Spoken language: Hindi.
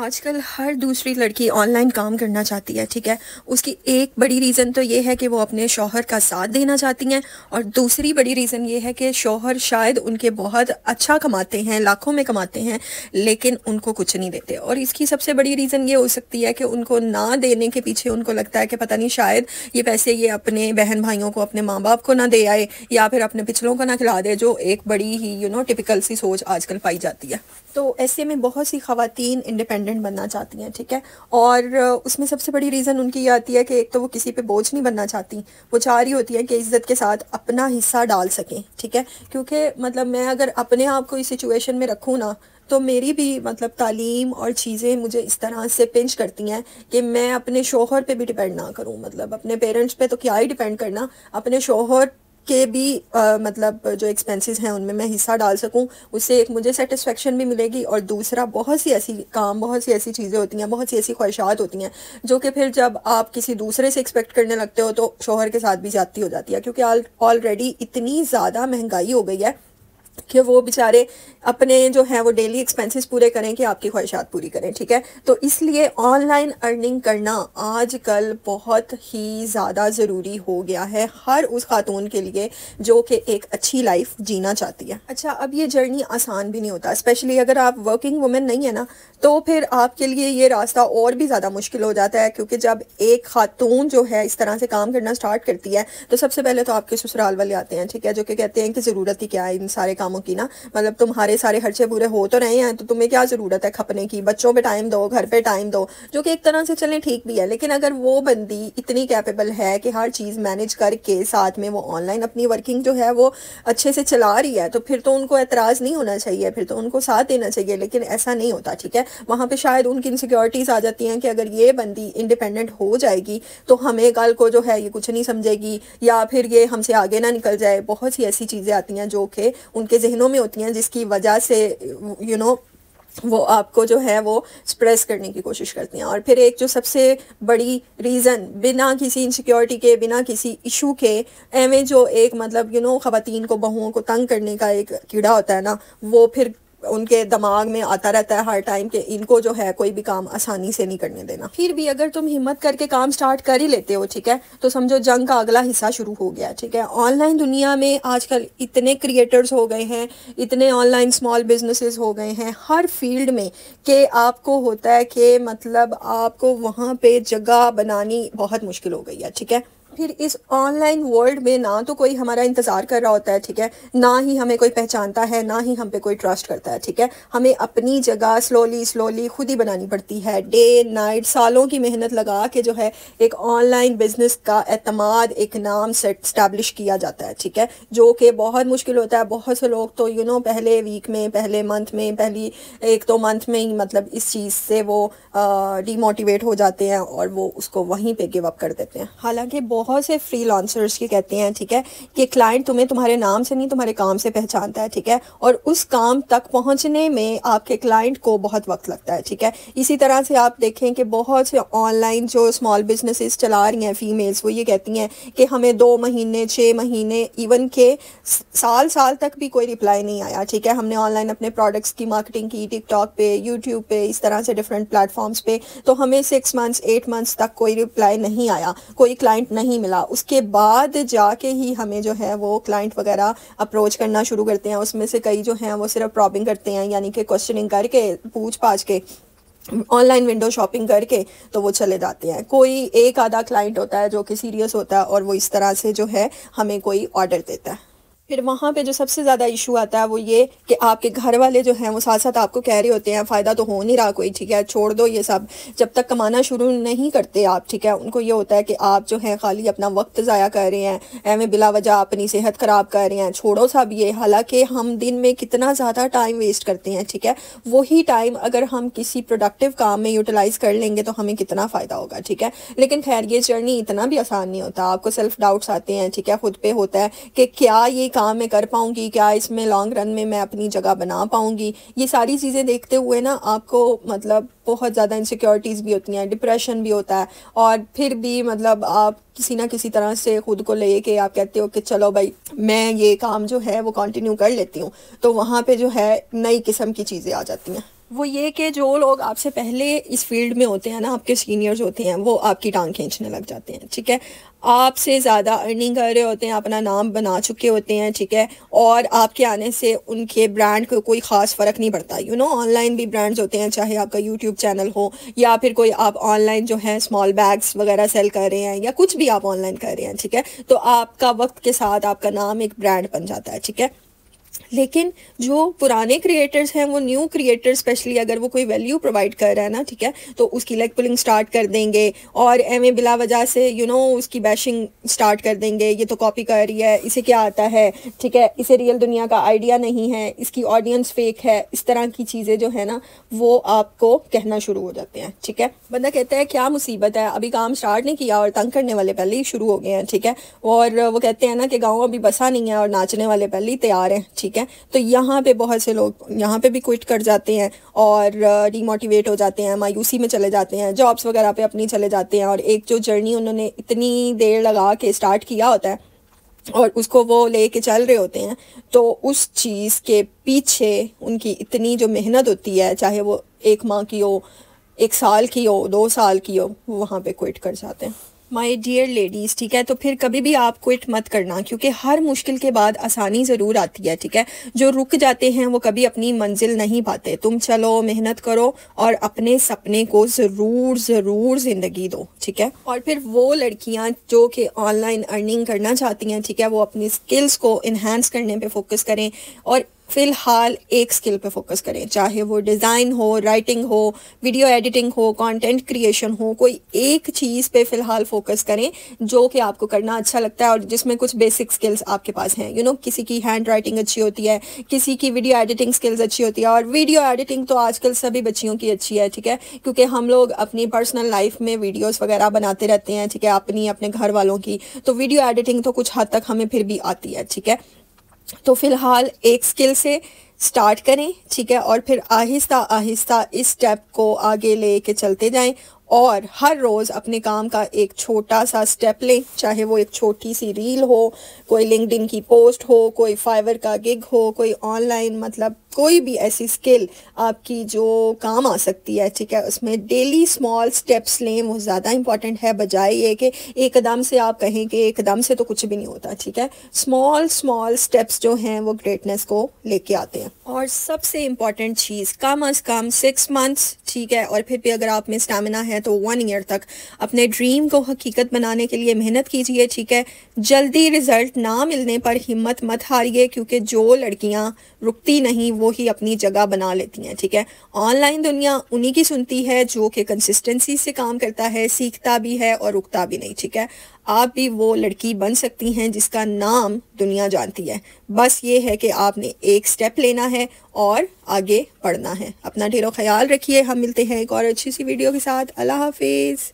आजकल हर दूसरी लड़की ऑनलाइन काम करना चाहती है, ठीक है। उसकी एक बड़ी रीज़न तो ये है कि वो अपने शौहर का साथ देना चाहती हैं, और दूसरी बड़ी रीज़न ये है कि शौहर शायद उनके बहुत अच्छा कमाते हैं, लाखों में कमाते हैं, लेकिन उनको कुछ नहीं देते। और इसकी सबसे बड़ी रीज़न ये हो सकती है कि उनको ना देने के पीछे उनको लगता है कि पता नहीं शायद ये पैसे ये अपने बहन भाइयों को, अपने माँ बाप को ना दे आए, या फिर अपने पिछलों को ना खिला दे, जो एक बड़ी ही टिपिकल सी सोच आजकल पाई जाती है। तो ऐसे में बहुत सी ख़वातीन इंडिपेंडेंट बनना चाहती हैं, ठीक है। और उसमें सबसे बड़ी रीज़न उनकी ये आती है कि एक तो वो किसी पे बोझ नहीं बनना चाहती, वो चाह रही होती है कि इज़्ज़त के साथ अपना हिस्सा डाल सकें, ठीक है। क्योंकि मतलब मैं अगर अपने आप को इस सिचुएशन में रखूँ ना, तो मेरी भी मतलब तालीम और चीज़ें मुझे इस तरह से पिंच करती हैं कि मैं अपने शौहर पे भी डिपेंड ना करूं। मतलब अपने पेरेंट्स पे तो क्या ही डिपेंड करना, अपने शौहर के भी मतलब जो एक्सपेंसेस हैं उनमें मैं हिस्सा डाल सकूं। उससे एक मुझे सेटिस्फेक्शन भी मिलेगी, और दूसरा बहुत सी ऐसी काम, बहुत सी ऐसी चीज़ें होती हैं, बहुत सी ऐसी ख्वाहिशात होती हैं जो कि फिर जब आप किसी दूसरे से एक्सपेक्ट करने लगते हो तो शौहर के साथ भी ज़्यादती हो जाती है। क्योंकि ऑलरेडी इतनी ज़्यादा महंगाई हो गई है कि वो बेचारे अपने जो है वो डेली एक्सपेंसेस पूरे करें कि आपकी ख्वाहिशात पूरी करें, ठीक है। तो इसलिए ऑनलाइन अर्निंग करना आजकल बहुत ही ज़्यादा ज़रूरी हो गया है हर उस खातून के लिए जो कि एक अच्छी लाइफ जीना चाहती है। अच्छा, अब ये जर्नी आसान भी नहीं होता, स्पेशली अगर आप वर्किंग वुमेन नहीं है ना, तो फिर आपके लिए ये रास्ता और भी ज़्यादा मुश्किल हो जाता है। क्योंकि जब एक खातून जो है इस तरह से काम करना स्टार्ट करती है तो सबसे पहले तो आपके ससुराल वाले आते हैं, ठीक है, जो कि कहते हैं कि ज़रूरत ही क्या है इन सारे कामों की ना। मतलब तुम्हारे सारे खर्चे पूरे हो तो रहे हैं, तो तुम्हें क्या ज़रूरत है खपने की, बच्चों पे टाइम दो, घर पे टाइम दो, जो कि एक तरह से चलें ठीक भी है। लेकिन अगर वो बंदी इतनी कैपेबल है कि हर चीज़ मैनेज करके साथ में वो ऑनलाइन अपनी वर्किंग जो है वो अच्छे से चला रही है, तो फिर तो उनको एतराज़ नहीं होना चाहिए, फिर तो उनको साथ देना चाहिए। लेकिन ऐसा नहीं होता, ठीक है। वहाँ पे शायद उनकी इनसिक्योरिटीज़ आ जाती हैं कि अगर ये बंदी इंडिपेंडेंट हो जाएगी तो हमें कल को जो है ये कुछ नहीं समझेगी, या फिर ये हमसे आगे ना निकल जाए। बहुत सी ऐसी चीज़ें आती हैं जो कि उनके जहनों में होती हैं, जिसकी वजह से वो आपको जो है वो स्प्रेस करने की कोशिश करती हैं। और फिर एक जो सबसे बड़ी रीज़न, बिना किसी इनसिक्योरिटी के, बिना किसी इशू के, एवं जो एक मतलब ख़वातीन को, बहुओं को तंग करने का एक कीड़ा होता है ना, वो फिर उनके दिमाग में आता रहता है हर टाइम कि इनको जो है कोई भी काम आसानी से नहीं करने देना। फिर भी अगर तुम हिम्मत करके काम स्टार्ट कर ही लेते हो, ठीक है, तो समझो जंग का अगला हिस्सा शुरू हो गया, ठीक है। ऑनलाइन दुनिया में आजकल इतने क्रिएटर्स हो गए हैं, इतने ऑनलाइन स्मॉल बिजनेसेस हो गए हैं हर फील्ड में, कि आपको होता है कि मतलब आपको वहाँ पे जगह बनानी बहुत मुश्किल हो गई है, ठीक है। फिर इस ऑनलाइन वर्ल्ड में ना तो कोई हमारा इंतज़ार कर रहा होता है, ठीक है, ना ही हमें कोई पहचानता है, ना ही हम पे कोई ट्रस्ट करता है, ठीक है। हमें अपनी जगह स्लोली खुद ही बनानी पड़ती है, डे नाइट सालों की मेहनत लगा के जो है एक ऑनलाइन बिजनेस का एतमाद, एक नाम सेट स्टैब्लिश किया जाता है, ठीक है, जो कि बहुत मुश्किल होता है। बहुत से लोग तो पहले वीक में, पहले मंथ में, पहली 1-2 मंथ में ही मतलब इस चीज़ से वो डीमोटिवेट हो जाते हैं और वो उसको वहीं पे गिव अप कर देते हैं। हालांकि बहुत से फ्रीलांसर्स ये कहते हैं, ठीक है, कि क्लाइंट तुम्हें तुम्हारे नाम से नहीं तुम्हारे काम से पहचानता है, ठीक है, और उस काम तक पहुंचने में आपके क्लाइंट को बहुत वक्त लगता है, ठीक है। इसी तरह से आप देखें कि बहुत से ऑनलाइन जो स्मॉल बिजनेसेस चला रही हैं फीमेल्स, वो ये कहती हैं कि हमें 2 महीने, 6 महीने, इवन के साल तक भी कोई रिप्लाई नहीं आया, ठीक है। हमने ऑनलाइन अपने प्रोडक्ट्स की मार्केटिंग की, टिकटॉक पे, यूट्यूब पे, इस तरह से डिफरेंट प्लेटफॉर्म्स पे, तो हमें 6 मंथ्स 8 मंथ्स तक कोई रिप्लाई नहीं आया, कोई क्लाइंट नहीं मिला। उसके बाद जाके ही हमें जो है वो क्लाइंट वगैरह अप्रोच करना शुरू करते हैं। उसमें से कई जो हैं वो सिर्फ प्रॉबिंग करते हैं, यानी कि क्वेश्चनिंग करके, पूछ पाछ के, ऑनलाइन विंडो शॉपिंग करके तो वो चले जाते हैं। कोई एक आधा क्लाइंट होता है जो कि सीरियस होता है और वो इस तरह से जो है हमें कोई ऑर्डर देता है। फिर वहाँ पे जो सबसे ज़्यादा इशू आता है वो ये कि आपके घर वाले जो हैं वो साथ साथ आपको कह रहे होते हैं फ़ायदा तो हो नहीं रहा कोई, ठीक है, छोड़ दो ये सब। जब तक कमाना शुरू नहीं करते आप, ठीक है, उनको ये होता है कि आप जो है खाली अपना वक्त ज़ाया कर रहे हैं, एवं बिला वजह अपनी सेहत ख़राब कर रहे हैं, छोड़ो सब ये। हालांकि हम दिन में कितना ज़्यादा टाइम वेस्ट करते हैं, ठीक है, वही टाइम अगर हम किसी प्रोडक्टिव काम में यूटिलाइज़ कर लेंगे तो हमें कितना फ़ायदा होगा, ठीक है। लेकिन खैर ये जर्नी इतना भी आसान नहीं होता, आपको सेल्फ डाउट्स आते हैं, ठीक है, खुद पे होता है कि क्या ये काम मैं कर पाऊंगी, क्या इसमें लॉन्ग रन में मैं अपनी जगह बना पाऊंगी। ये सारी चीज़ें देखते हुए ना आपको मतलब बहुत ज़्यादा इनसिक्योरिटीज़ भी होती हैं, डिप्रेशन भी होता है, और फिर भी मतलब आप किसी ना किसी तरह से खुद को लेके आप कहते हो कि चलो भाई मैं ये काम जो है वो कंटिन्यू कर लेती हूँ। तो वहाँ पे जो है नई किस्म की चीज़ें आ जाती हैं। वो ये कि जो लोग आपसे पहले इस फील्ड में होते हैं ना, आपके सीनियर्स होते हैं, वो आपकी टांग खींचने लग जाते हैं, ठीक है। आपसे ज़्यादा अर्निंग कर रहे होते हैं, अपना नाम बना चुके होते हैं, ठीक है। और आपके आने से उनके ब्रांड को कोई ख़ास फ़र्क नहीं पड़ता। ऑनलाइन भी ब्रांड्स होते हैं, चाहे आपका यूट्यूब चैनल हो या फिर कोई आप ऑनलाइन जो है स्मॉल बैग्स वगैरह सेल कर रहे हैं या कुछ भी आप ऑनलाइन कर रहे हैं, ठीक है। तो आपका वक्त के साथ आपका नाम एक ब्रांड बन जाता है, ठीक है। लेकिन जो पुराने क्रिएटर्स हैं, वो न्यू क्रिएटर स्पेशली अगर वो कोई वैल्यू प्रोवाइड कर रहा है ना, ठीक है, तो उसकी लेग पुलिंग स्टार्ट कर देंगे और एम बिला वजह से उसकी बैशिंग स्टार्ट कर देंगे। ये तो कॉपी कर रही है, इसे क्या आता है, ठीक है, इसे रियल दुनिया का आइडिया नहीं है, इसकी ऑडियंस फेक है। इस तरह की चीज़ें जो है ना, वो आपको कहना शुरू हो जाते हैं, ठीक है। बंदा कहता है क्या मुसीबत है, अभी काम स्टार्ट नहीं किया और तंग करने वाले पहले ही शुरू हो गए हैं, ठीक है। और वो कहते हैं ना कि गाँव अभी बसा नहीं है और नाचने वाले पहले ही तैयार हैं, ठीक है। तो यहाँ पे बहुत से लोग यहाँ पे भी क्विट कर जाते हैं और डीमोटिवेट हो जाते हैं, मायूसी में चले जाते हैं, जॉब्स वगैरह पे अपनी चले जाते हैं। और एक जो जर्नी उन्होंने इतनी देर लगा के स्टार्ट किया होता है और उसको वो लेके चल रहे होते हैं, तो उस चीज़ के पीछे उनकी इतनी जो मेहनत होती है, चाहे वो 1 माह की हो, 1 साल की हो, 2 साल की हो, वो वहाँ पे क्विट कर जाते हैं। माय डियर लेडीज़, ठीक है, तो फिर कभी भी आप क्विट मत करना, क्योंकि हर मुश्किल के बाद आसानी ज़रूर आती है, ठीक है। जो रुक जाते हैं वो कभी अपनी मंजिल नहीं पाते। तुम चलो, मेहनत करो और अपने सपने को ज़रूर ज़रूर ज़िंदगी दो, ठीक है। और फिर वो लड़कियां जो कि ऑनलाइन अर्निंग करना चाहती हैं, ठीक है, वो अपनी स्किल्स को इन्हांस करने पे फोकस करें और फ़िलहाल एक स्किल पे फोकस करें, चाहे वो डिज़ाइन हो, राइटिंग हो, वीडियो एडिटिंग हो, कंटेंट क्रिएशन हो। कोई एक चीज़ पे फ़िलहाल फोकस करें जो कि आपको करना अच्छा लगता है और जिसमें कुछ बेसिक स्किल्स आपके पास हैं। किसी की हैंड राइटिंग अच्छी होती है, किसी की वीडियो एडिटिंग स्किल्स अच्छी होती है। और वीडियो एडिटिंग तो आजकल सभी बच्चियों की अच्छी है, ठीक है, क्योंकि हम लोग अपनी पर्सनल लाइफ में वीडियोज़ वगैरह बनाते रहते हैं, ठीक है, अपने घर वालों की। तो वीडियो एडिटिंग तो कुछ हद तक हमें फिर भी आती है, ठीक है। तो फिलहाल एक स्किल से स्टार्ट करें, ठीक है, और फिर आहिस्ता आहिस्ता इस स्टेप को आगे लेके चलते जाएं और हर रोज़ अपने काम का एक छोटा सा स्टेप लें, चाहे वो एक छोटी सी रील हो, कोई लिंक्डइन की पोस्ट हो, कोई फाइवर का गिग हो, कोई ऑनलाइन मतलब कोई भी ऐसी स्किल आपकी जो काम आ सकती है, ठीक है। उसमें डेली स्मॉल स्टेप्स लें, वो ज़्यादा इंपॉर्टेंट है, बजाय ये कि एकदम से आप कहें कि एकदम से तो कुछ भी नहीं होता, ठीक है। स्मॉल स्मॉल स्टेप्स जो हैं वो ग्रेटनेस को लेके आते हैं। और सबसे इम्पॉर्टेंट चीज़, कम अज़ कम 6 मंथ्स, ठीक है, और फिर भी अगर आप में स्टैमिना है तो 1 ईयर तक अपने ड्रीम को हकीकत बनाने के लिए मेहनत कीजिए, ठीक है। जल्दी रिजल्ट ना मिलने पर हिम्मत मत हारिए, क्योंकि जो लड़कियां रुकती नहीं वो ही अपनी जगह बना लेती हैं, ठीक है। ऑनलाइन दुनिया उन्हीं की सुनती है जो कि कंसिस्टेंसी से काम करता है, सीखता भी है और रुकता भी नहीं, ठीक है। आप भी वो लड़की बन सकती हैं जिसका नाम दुनिया जानती है। बस ये है कि आपने एक स्टेप लेना है और आगे बढ़ना है। अपना ढेरों ख्याल रखिए। हम मिलते हैं एक और अच्छी सी वीडियो के साथ। अल्लाह हाफिज़।